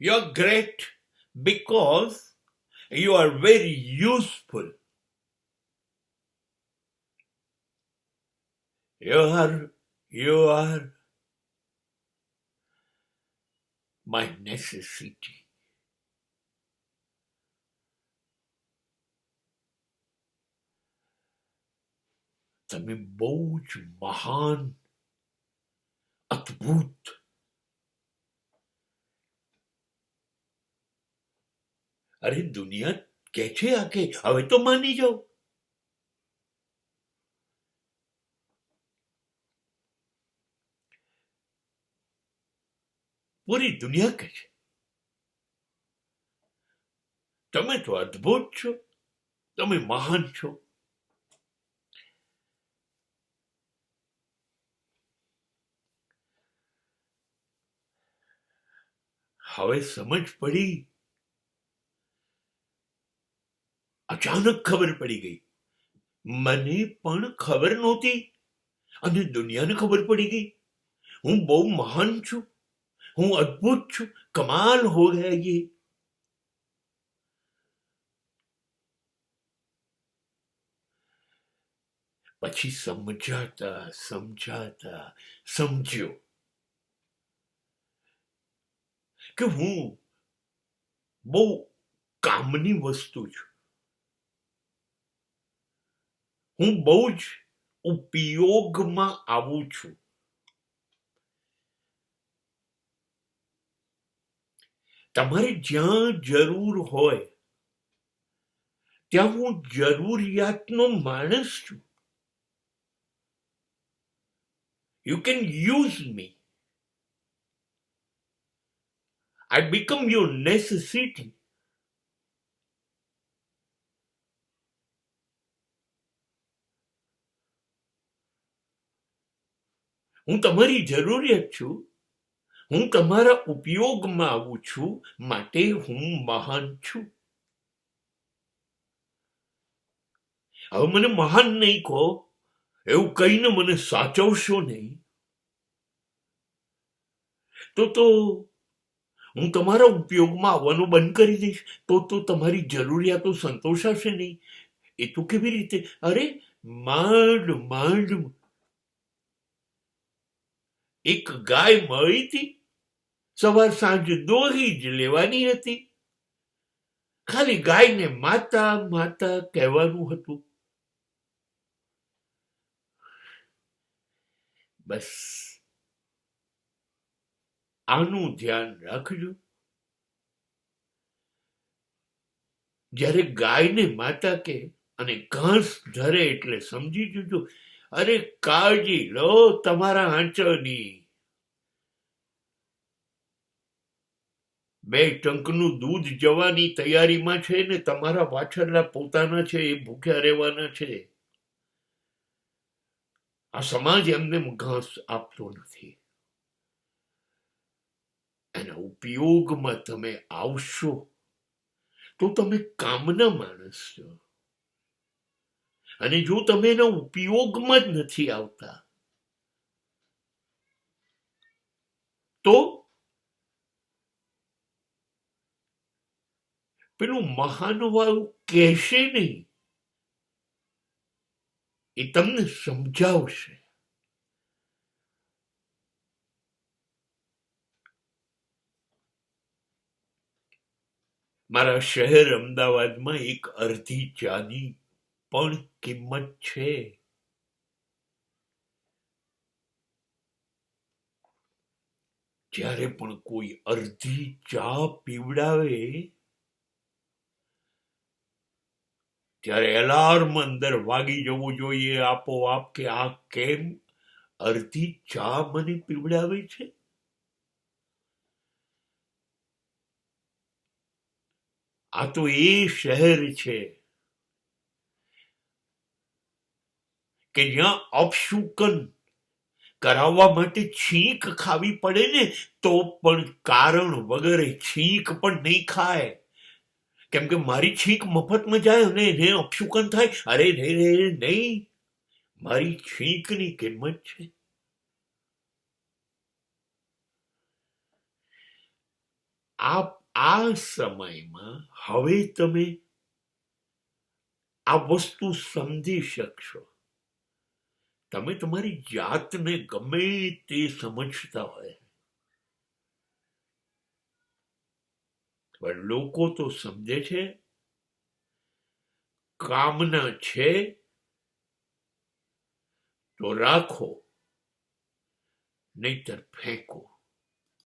You're great because you are very useful. You are my necessity. તમે બહુ જ મહાન, અદ્ભુત, અરે દુનિયા કે છે આ કે હવે તો માની જાઓ. પૂરી દુનિયા કે છે તમે તો અદ્ભુત છો, તમે મહાન છો. હવે સમજ પડી, અચાનક ખબર પડી ગઈ. મને પણ ખબર નહોતી અને દુનિયાને ખબર પડી ગઈ. હું બહુ મહાન છું, હું અદ્ભુત છું, કમાલ હો ગયા યે. પછી સમજાતા સમજ્યો કે હું બહુ કામની વસ્તુ છું. હું બહુ જ ઉપયોગમાં આવું છું. તમારે જ્યાં જરૂર હોય ત્યાં હું જરૂરિયાતનો માણસ છું. You can use me. I become your necessity. હું તમારી જરૂરિયાત છું, હું તમારા ઉપયોગમાં આવું છું, માટે હું મહાન છું. હવે મને મહાન નહીં કહો, એવું કહીને મને સાચવશો નહીં. તો હું તમારા ઉપયોગમાં આવવાનું બંધ કરી દઈશ તો તમારી જરૂરિયાતો સંતોષાશે નહીં. એ તો કેવી રીતે? અરે માંડ એક ગાય મળી હતી, સવાર સાંજ દોહી જ લેવાની હતી. ખાલી ગાયને માતા માતા કહેવાનું હતું. બસ આનું ધ્યાન રાખજો. જ્યારે ગાયને માતા કે અને ઘાસ ધરે એટલે સમજી જજો, અરે કાળજી લો તમારા આંચળની. 2 ટંકનું દૂધ જવાની તૈયારીમાં છે ને તમારા પાછળના પોતાના છે એ ભૂખ્યા રહેવાના છે. આ સમાજ એમને ઘાસ આપતો નથી. એના ઉપયોગમાં તમે આવશો તો તમે કામના માણસ છો. અને જો તમે એના ઉપયોગમાં જ નથી આવતા તો પેલું મહાન વાળું કહેશે નહીં, એ તમને સમજાવશે. મારા શહેર અમદાવાદમાં એક અડધી ચાની પણ કિંમત છે. જ્યારે પણ કોઈ અડધી ચા પીવડાવે ત્યારે એલાર્મ અંદર વાગી જવું જોઈએ આપોઆપ કે આ કેમ અડધી ચા મને પીવડાવે છે. આ તો એ શહેર છે કે જ્યાં અપશુકન કરાવવા માટે છીંક ખાવી પડે ને તો પણ કારણ વગર છીંક પણ નહીં ખાય. કેમ કે મારી છીંક મફતમાં જાય અને એને અપશુકન થાય. અરે નહીં, મારી છીંકની કિંમત છે. આ સમયમાં હવે તમે આ વસ્તુ સમજી શકશો. તમે તમારી જાતને ગમે તે સમજતા હોય, પણ લોકો તો સમજે છે કામના છે તો રાખો, નહીતર ફેંકો.